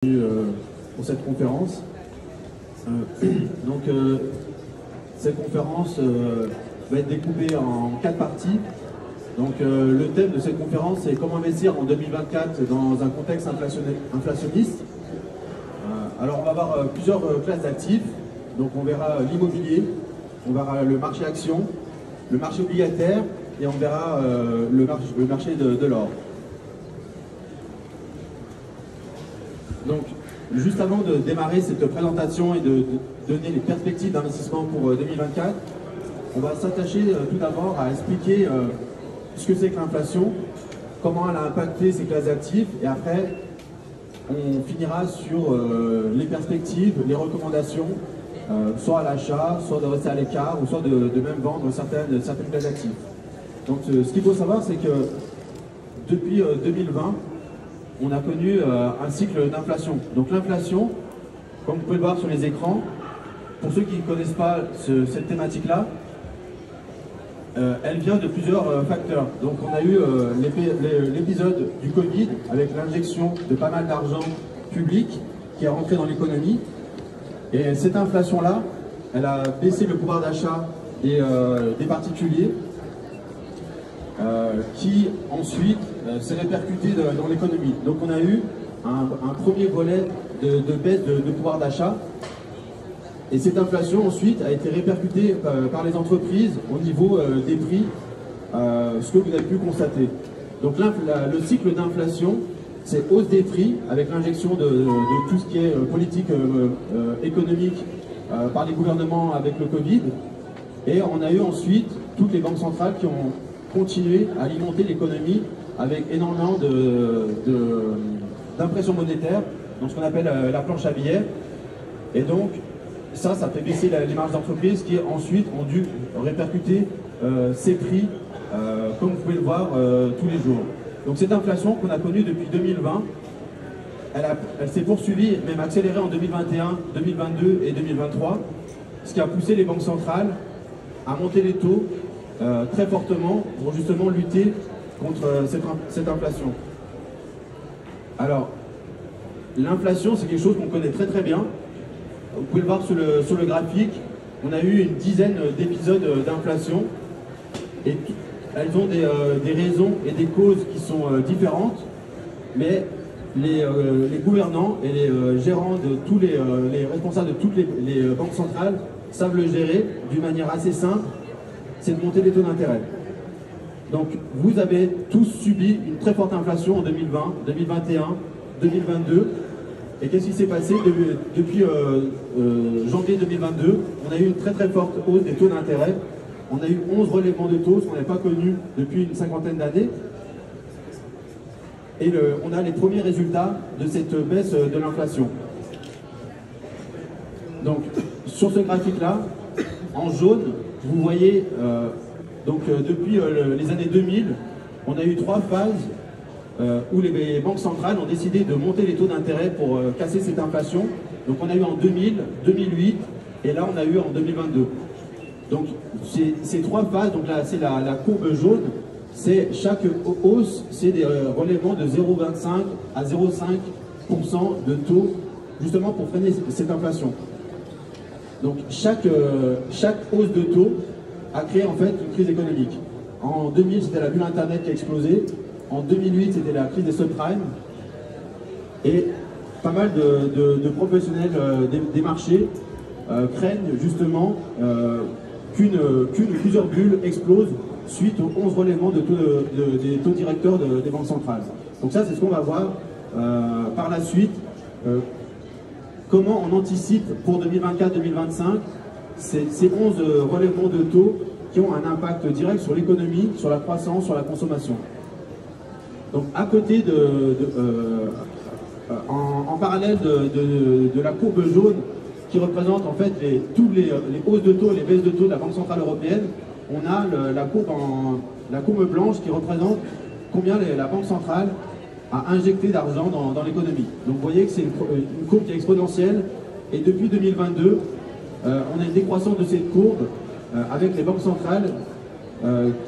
Pour cette conférence. Cette conférence va être découpée en 4 parties. Le thème de cette conférence, c'est comment investir en 2024 dans un contexte inflationniste. Alors on va avoir plusieurs classes d'actifs. Donc on verra l'immobilier, on verra le marché action, le marché obligataire et on verra le marché de l'or. Donc, juste avant de démarrer cette présentation et de donner les perspectives d'investissement pour 2024, on va s'attacher tout d'abord à expliquer ce que c'est que l'inflation, comment elle a impacté ces classes d'actifs, et après, on finira sur les perspectives, les recommandations, soit à l'achat, soit de rester à l'écart, ou soit de même vendre certaines classes d'actifs. Donc, ce qu'il faut savoir, c'est que depuis 2020, on a connu un cycle d'inflation. Donc l'inflation, comme vous pouvez le voir sur les écrans, pour ceux qui ne connaissent pas cette thématique-là, elle vient de plusieurs facteurs. Donc on a eu l'épisode du Covid avec l'injection de pas mal d'argent public qui est rentré dans l'économie. Et cette inflation-là, elle a baissé le pouvoir d'achat des particuliers, qui ensuite s'est répercuté dans l'économie. Donc on a eu un premier volet de baisse de pouvoir d'achat, et cette inflation ensuite a été répercutée par les entreprises au niveau des prix, ce que vous avez pu constater. Donc le cycle d'inflation, c'est hausse des prix avec l'injection de tout ce qui est politique économique par les gouvernements avec le Covid, et on a eu ensuite toutes les banques centrales qui ont continuer à alimenter l'économie avec énormément d'impression monétaire, donc ce qu'on appelle la planche à billets. Et donc ça fait baisser les marges d'entreprise qui ensuite ont dû répercuter ces prix, comme vous pouvez le voir tous les jours. Donc cette inflation qu'on a connue depuis 2020, elle s'est poursuivie, même accélérée en 2021, 2022 et 2023, ce qui a poussé les banques centrales à monter les taux très fortement pour justement lutter contre cette inflation. Alors, l'inflation, c'est quelque chose qu'on connaît très très bien. Vous pouvez le voir sur le graphique. On a eu une dizaine d'épisodes d'inflation, et elles ont des raisons et des causes qui sont différentes, mais les gouvernants et les gérants de tous les responsables de toutes les banques centrales savent le gérer d'une manière assez simple, c'est de monter les taux d'intérêt. Donc vous avez tous subi une très forte inflation en 2020, 2021, 2022. Et qu'est-ce qui s'est passé depuis janvier 2022? On a eu une très très forte hausse des taux d'intérêt. On a eu 11 relèvements de taux, ce qu'on n'avait pas connu depuis une cinquantaine d'années. Et on a les premiers résultats de cette baisse de l'inflation. Donc sur ce graphique-là, en jaune, vous voyez, depuis les années 2000, on a eu 3 phases où les banques centrales ont décidé de monter les taux d'intérêt pour casser cette inflation. Donc on a eu en 2000, 2008 et là on a eu en 2022. Donc ces 3 phases, donc là c'est la courbe jaune, c'est chaque hausse, c'est des relèvements de 0,25 à 0,5% de taux, justement pour freiner cette inflation. Donc chaque hausse de taux a créé en fait une crise économique. En 2000, c'était la bulle Internet qui a explosé. En 2008, c'était la crise des subprimes. Et pas mal de professionnels des marchés craignent justement qu'une ou plusieurs bulles explosent suite aux 11 relèvements des taux directeurs des banques centrales. Donc ça, c'est ce qu'on va voir par la suite. Comment on anticipe pour 2024-2025 ces 11 relèvements de taux qui ont un impact direct sur l'économie, sur la croissance, sur la consommation. Donc à côté en parallèle de la courbe jaune qui représente en fait toutes les hausses de taux et les baisses de taux de la Banque Centrale Européenne, on a la courbe blanche qui représente combien la Banque Centrale a injecté d'argent dans l'économie. Donc vous voyez que c'est une courbe qui est exponentielle, et depuis 2022, on a une décroissance de cette courbe avec les banques centrales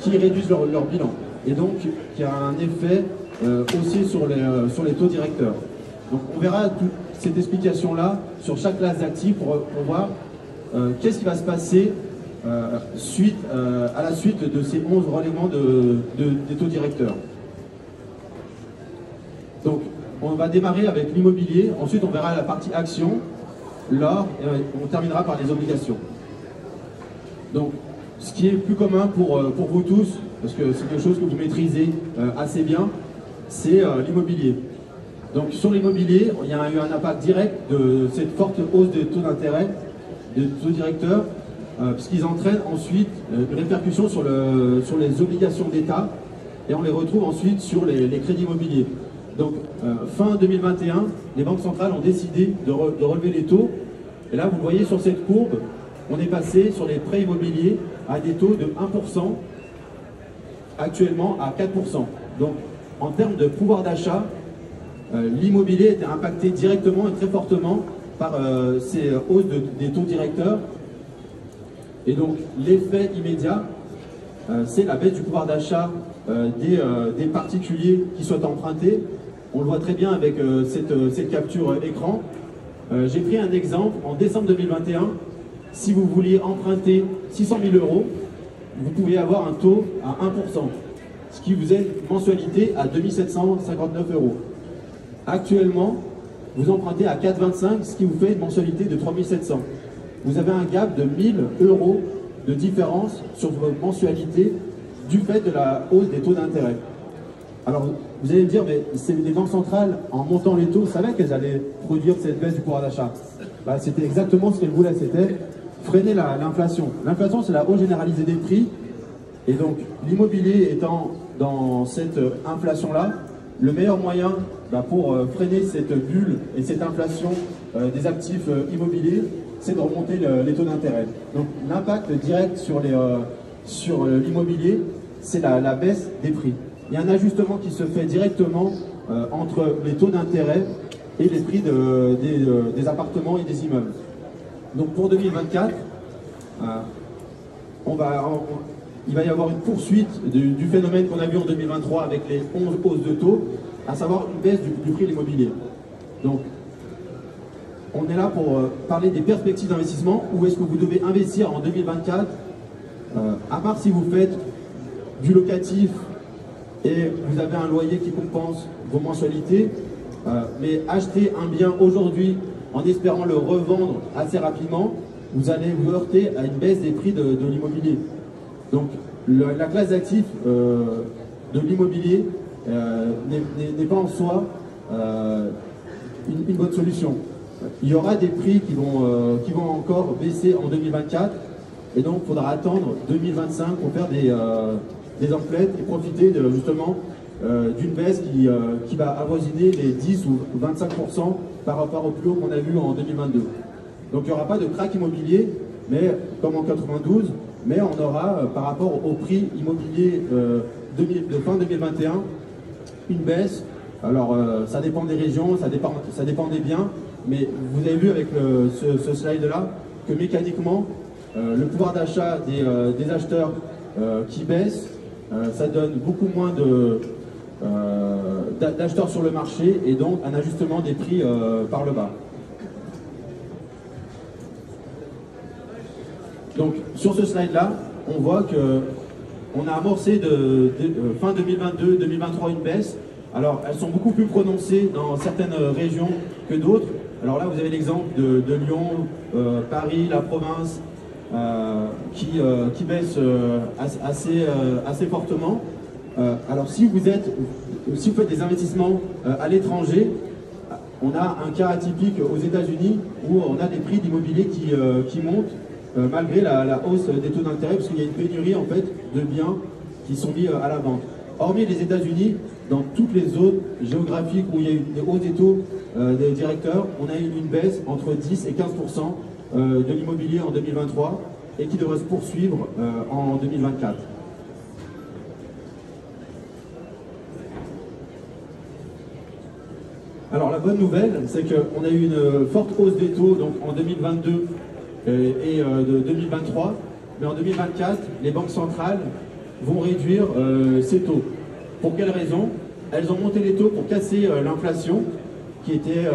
qui réduisent leur bilan, et donc qui a un effet aussi sur les taux directeurs. Donc on verra cette explication-là sur chaque classe d'actifs pour voir qu'est-ce qui va se passer à la suite de ces 11 relèvements des taux directeurs. Donc, on va démarrer avec l'immobilier, ensuite on verra la partie action, l'or, et on terminera par les obligations. Donc, ce qui est plus commun pour vous tous, parce que c'est quelque chose que vous maîtrisez assez bien, c'est l'immobilier. Donc, sur l'immobilier, il y a eu un impact direct de cette forte hausse des taux d'intérêt, des taux directeurs, puisqu'ils entraînent ensuite une répercussion sur les obligations d'État, et on les retrouve ensuite sur les crédits immobiliers. Donc, fin 2021, les banques centrales ont décidé de relever les taux. Et là, vous le voyez sur cette courbe, on est passé sur les prêts immobiliers à des taux de 1%, actuellement à 4%. Donc, en termes de pouvoir d'achat, l'immobilier était impacté directement et très fortement par ces hausses des taux directeurs. Et donc, l'effet immédiat, c'est la baisse du pouvoir d'achat des particuliers qui souhaitent emprunter. On le voit très bien avec cette capture écran. J'ai pris un exemple. En décembre 2021, si vous vouliez emprunter 600 000 €, vous pouvez avoir un taux à 1%, ce qui vous est une mensualité à 2 759 €. Actuellement, vous empruntez à 4,25, ce qui vous fait une mensualité de 3 700 €. Vous avez un gap de 1 000 € de différence sur votre mensualité du fait de la hausse des taux d'intérêt. Alors, vous allez me dire, mais les banques centrales, en montant les taux, savaient qu'elles allaient produire cette baisse du pouvoir d'achat. Bah, c'était exactement ce qu'elles voulaient, c'était freiner l'inflation. L'inflation, c'est la hausse généralisée des prix. Et donc, l'immobilier étant dans cette inflation-là, le meilleur moyen pour freiner cette bulle et cette inflation des actifs immobiliers, c'est de remonter les taux d'intérêt. Donc, l'impact direct sur l'immobilier, c'est la baisse des prix. Il y a un ajustement qui se fait directement entre les taux d'intérêt et les prix des appartements et des immeubles. Donc pour 2024, il va y avoir une poursuite du phénomène qu'on a vu en 2023 avec les 11 hausses de taux, à savoir une baisse du prix de l'immobilier. Donc on est là pour parler des perspectives d'investissement. Où est-ce que vous devez investir en 2024, à part si vous faites du locatif et vous avez un loyer qui compense vos mensualités, mais acheter un bien aujourd'hui en espérant le revendre assez rapidement, vous allez vous heurter à une baisse des prix de l'immobilier. Donc la classe d'actifs de l'immobilier n'est pas en soi une bonne solution. Il y aura des prix qui vont encore baisser en 2024, et donc il faudra attendre 2025 pour faire des emplettes et profiter justement d'une baisse qui va avoisiner les 10 ou 25% par rapport au plus haut qu'on a vu en 2022. Donc il n'y aura pas de crack immobilier, mais comme en 92, mais on aura par rapport au prix immobilier de fin 2021 une baisse. Alors ça dépend des régions, ça dépend des biens, mais vous avez vu avec ce slide-là que mécaniquement le pouvoir d'achat des acheteurs qui baisse, ça donne beaucoup moins d'acheteurs sur le marché et donc un ajustement des prix par le bas. Donc sur ce slide-là, on voit qu'on a amorcé fin 2022-2023 une baisse. Alors elles sont beaucoup plus prononcées dans certaines régions que d'autres. Alors là vous avez l'exemple de Lyon, Paris, la province, qui baisse assez fortement. Alors si vous faites des investissements à l'étranger, on a un cas atypique aux États-Unis où on a des prix d'immobilier qui montent malgré la hausse des taux d'intérêt, parce qu'il y a une pénurie en fait de biens qui sont mis à la vente. Hormis les États-Unis, dans toutes les zones géographiques où il y a eu des hausses des taux des directeurs, on a eu une baisse entre 10 et 15% de l'immobilier en 2023 et qui devrait se poursuivre en 2024. Alors la bonne nouvelle, c'est qu'on a eu une forte hausse des taux donc, en 2022 et de 2023, mais en 2024, les banques centrales vont réduire ces taux. Pour quelles raisons? Elles ont monté les taux pour casser l'inflation qui était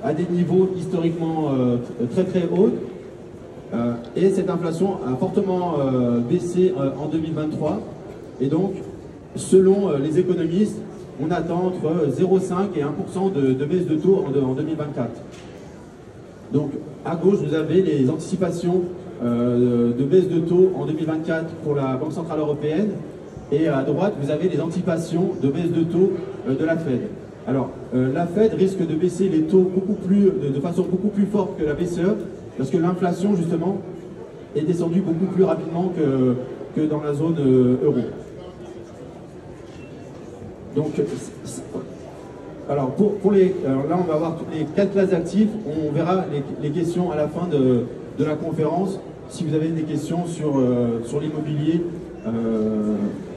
à des niveaux historiquement très très hauts. Et cette inflation a fortement baissé en 2023. Et donc, selon les économistes, on attend entre 0,5 et 1% de baisse de taux en 2024. Donc, à gauche, vous avez les anticipations de baisse de taux en 2024 pour la Banque Centrale Européenne. Et à droite, vous avez les anticipations de baisse de taux de la Fed. Alors, la Fed risque de baisser les taux de façon beaucoup plus forte que la BCE, parce que l'inflation, justement, est descendue beaucoup plus rapidement que dans la zone euro. Donc, alors là, on va voir toutes les 4 classes d'actifs. On verra les questions à la fin de la conférence. Si vous avez des questions sur l'immobilier,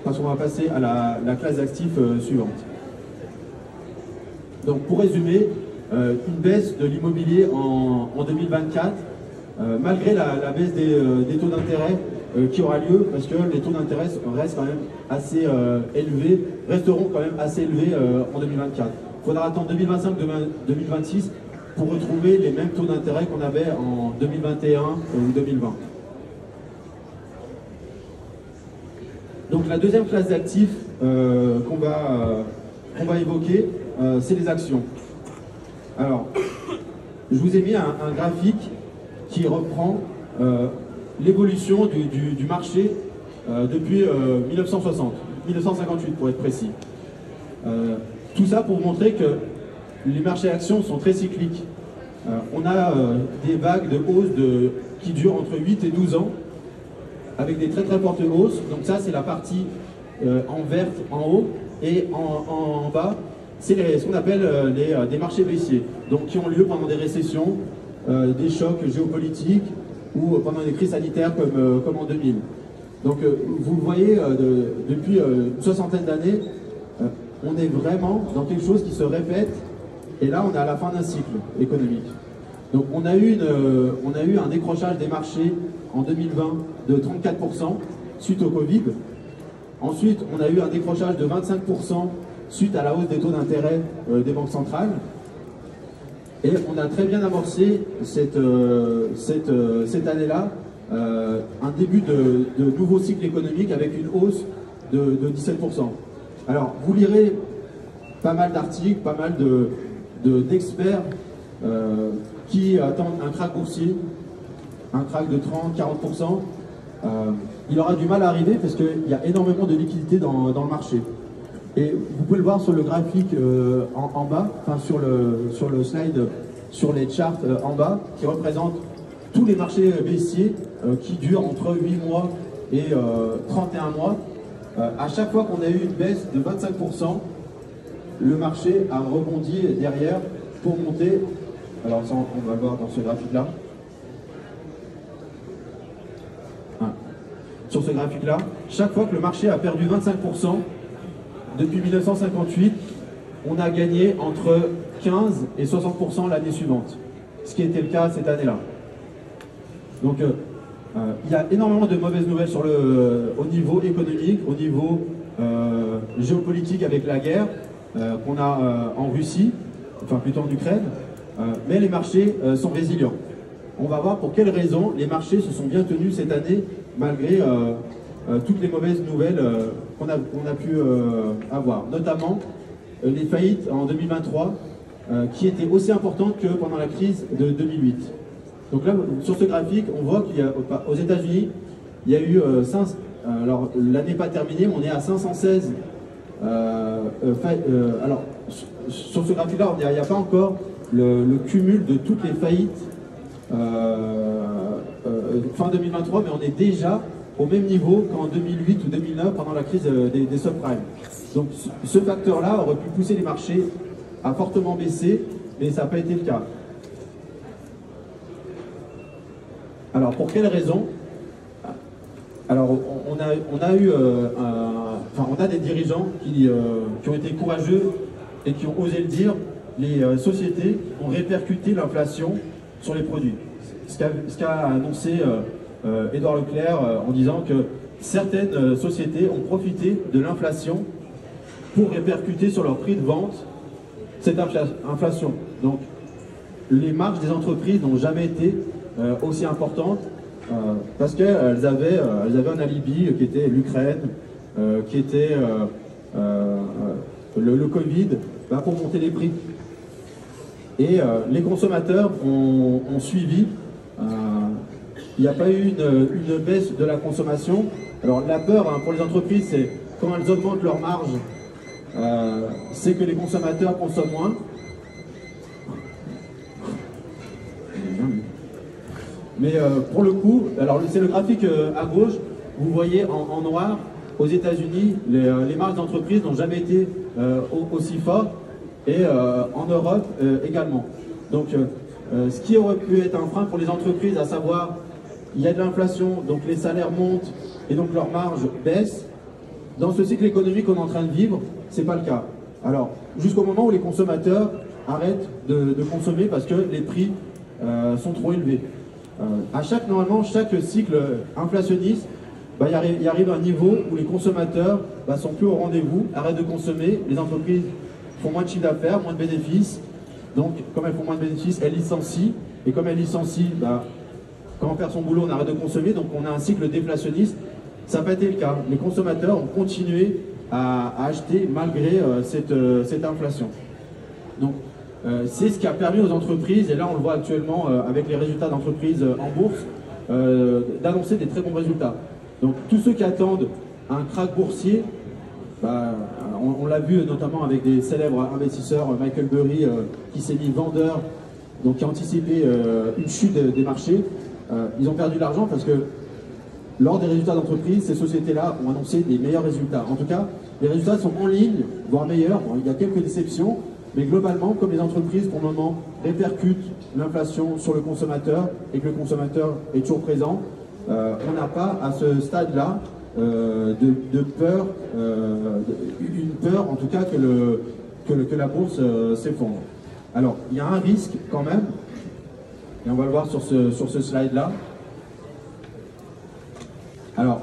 parce qu'on va passer à la classe d'actifs suivante. Donc, pour résumer, une baisse de l'immobilier en 2024, malgré la baisse des taux d'intérêt qui aura lieu, parce que les taux d'intérêt restent quand même assez élevés, resteront quand même assez élevés en 2024. Il faudra attendre 2025-2026 pour retrouver les mêmes taux d'intérêt qu'on avait en 2021 ou 2020. Donc la deuxième classe d'actifs qu'on va évoquer, c'est les actions. Alors, je vous ai mis un graphique qui reprend l'évolution du marché depuis 1958 pour être précis. Tout ça pour vous montrer que les marchés actions sont très cycliques. On a des vagues de hausse qui durent entre 8 et 12 ans, avec des très très fortes hausses. Donc ça, c'est la partie en vert en haut, et en bas, c'est ce qu'on appelle des marchés baissiers, donc qui ont lieu pendant des récessions, des chocs géopolitiques ou pendant des crises sanitaires comme en 2000. Donc vous le voyez, depuis une soixantaine d'années, on est vraiment dans quelque chose qui se répète, et là on est à la fin d'un cycle économique. Donc on a eu un décrochage des marchés en 2020 de 34% suite au Covid. Ensuite, on a eu un décrochage de 25% suite à la hausse des taux d'intérêt des banques centrales. Et on a très bien amorcé cette année-là un début de nouveau cycle économique avec une hausse de 17%. Alors, vous lirez pas mal d'articles, pas mal d'experts qui attendent un krach boursier, un krach de 30-40%. Il aura du mal à arriver parce qu'il y a énormément de liquidités dans le marché. Et vous pouvez le voir sur le graphique en bas, enfin sur le slide, sur les charts en bas, qui représentent tous les marchés baissiers qui durent entre 8 mois et 31 mois. À chaque fois qu'on a eu une baisse de 25%, le marché a rebondi derrière pour monter. Alors ça, on va le voir dans ce graphique-là. Sur ce graphique-là, chaque fois que le marché a perdu 25%, depuis 1958, on a gagné entre 15 et 60% l'année suivante, ce qui était le cas cette année-là. Donc il y a énormément de mauvaises nouvelles au niveau économique, au niveau géopolitique avec la guerre qu'on a en Russie, enfin plutôt en Ukraine, mais les marchés sont résilients. On va voir pour quelles raisons les marchés se sont bien tenus cette année, malgré toutes les mauvaises nouvelles qu'on a pu avoir, notamment les faillites en 2023 qui étaient aussi importantes que pendant la crise de 2008. Donc là, sur ce graphique, on voit qu'il y a aux États-Unis, il y a eu alors l'année n'est pas terminée, mais on est à 516. Alors sur ce graphique-là, il n'y a pas encore le cumul de toutes les faillites fin 2023, mais on est déjà au même niveau qu'en 2008 ou 2009 pendant la crise des subprimes. Donc ce facteur-là aurait pu pousser les marchés à fortement baisser, mais ça n'a pas été le cas. Alors pour quelles raisons? Alors on a des dirigeants qui ont été courageux et qui ont osé le dire. Les sociétés ont répercuté l'inflation sur les produits. Ce qu'a annoncé Édouard Leclerc en disant que certaines sociétés ont profité de l'inflation pour répercuter sur leur prix de vente cette inflation. Donc les marges des entreprises n'ont jamais été aussi importantes parce qu'elles avaient un alibi qui était l'Ukraine, qui était le Covid, pour monter les prix. Et les consommateurs ont suivi. Il n'y a pas eu une baisse de la consommation. Alors la peur pour les entreprises, c'est quand elles augmentent leurs marges, c'est que les consommateurs consomment moins. Mais pour le coup, alors c'est le graphique à gauche, vous voyez en noir, aux États-Unis, les marges d'entreprise n'ont jamais été aussi fortes, et en Europe également. Donc ce qui aurait pu être un frein pour les entreprises, à savoir, il y a de l'inflation, donc les salaires montent, et donc leurs marges baissent. Dans ce cycle économique qu'on est en train de vivre, ce n'est pas le cas. Alors, jusqu'au moment où les consommateurs arrêtent de consommer parce que les prix sont trop élevés. Normalement, chaque cycle inflationniste, il arrive à un niveau où les consommateurs sont plus au rendez-vous, arrêtent de consommer, les entreprises font moins de chiffre d'affaires, moins de bénéfices. Donc, comme elles font moins de bénéfices, elles licencient. Et comme elles licencient, quand on perd son boulot, on arrête de consommer. Donc, on a un cycle déflationniste. Ça n'a pas été le cas. Les consommateurs ont continué à acheter malgré cette inflation. Donc, c'est ce qui a permis aux entreprises, et là on le voit actuellement avec les résultats d'entreprises en bourse, d'annoncer des très bons résultats. Donc tous ceux qui attendent un krach boursier, on l'a vu notamment avec des célèbres investisseurs, Michael Burry qui s'est mis vendeur, donc qui a anticipé une chute des marchés. Ils ont perdu de l'argent parce que lors des résultats d'entreprise, ces sociétés-là ont annoncé des meilleurs résultats. En tout cas, les résultats sont en ligne, voire meilleurs. Bon, il y a quelques déceptions, mais globalement, comme les entreprises, pour le moment, répercutent l'inflation sur le consommateur et que le consommateur est toujours présent, on n'a pas à ce stade-là de peur, une peur en tout cas que la bourse s'effondre. Alors, il y a un risque quand même, et on va le voir sur ce slide-là. Alors,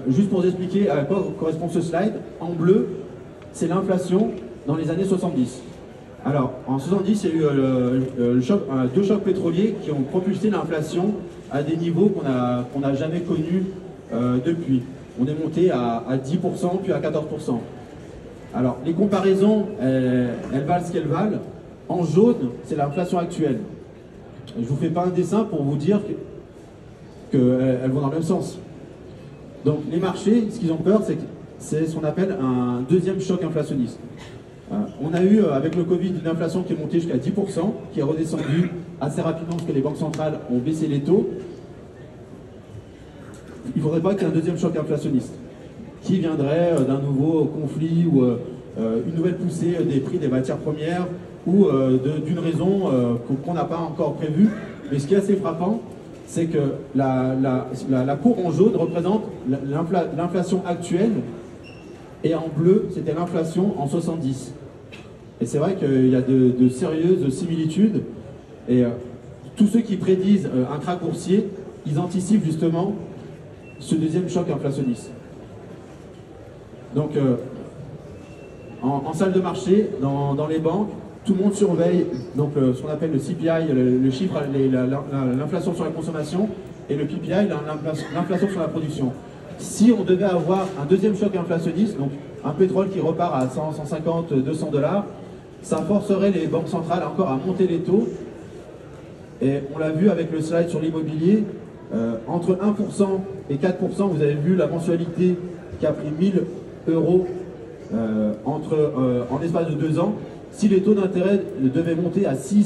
juste pour vous expliquer à quoi correspond ce slide, en bleu, c'est l'inflation dans les années 70. Alors, en 70, il y a eu deux chocs pétroliers qui ont propulsé l'inflation à des niveaux qu'on n'a jamais connus depuis. On est monté à 10%, puis à 14%. Alors, les comparaisons, elles valent ce qu'elles valent. En jaune, c'est l'inflation actuelle. Je ne vous fais pas un dessin pour vous dire qu'elles vont dans le même sens. Donc les marchés, ce qu'ils ont peur, c'est ce qu'on appelle un deuxième choc inflationniste. On a eu avec le Covid une inflation qui est montée jusqu'à 10%, qui est redescendue assez rapidement parce que les banques centrales ont baissé les taux. Il ne faudrait pas qu'il y ait un deuxième choc inflationniste qui viendrait d'un nouveau conflit ou une nouvelle poussée des prix des matières premières ou d'une raison qu'on n'a pas encore prévue. Mais ce qui est assez frappant, c'est que la courbe en jaune représente l'inflation actuelle et en bleu, c'était l'inflation en 70. Et c'est vrai qu'il y a de sérieuses similitudes et tous ceux qui prédisent un krach boursier, ils anticipent justement ce deuxième choc inflationniste. Donc en salle de marché, dans les banques, tout le monde surveille donc, ce qu'on appelle le CPI, le chiffre, l'inflation sur la consommation, et le PPI, l'inflation sur la production. Si on devait avoir un deuxième choc inflationniste, donc un pétrole qui repart à 100, 150, 200 $, ça forcerait les banques centrales encore à monter les taux. Et on l'a vu avec le slide sur l'immobilier, entre 1% et 4%, vous avez vu la mensualité qui a pris 1000 € en l'espace de 2 ans. Si les taux d'intérêt devaient monter à 6,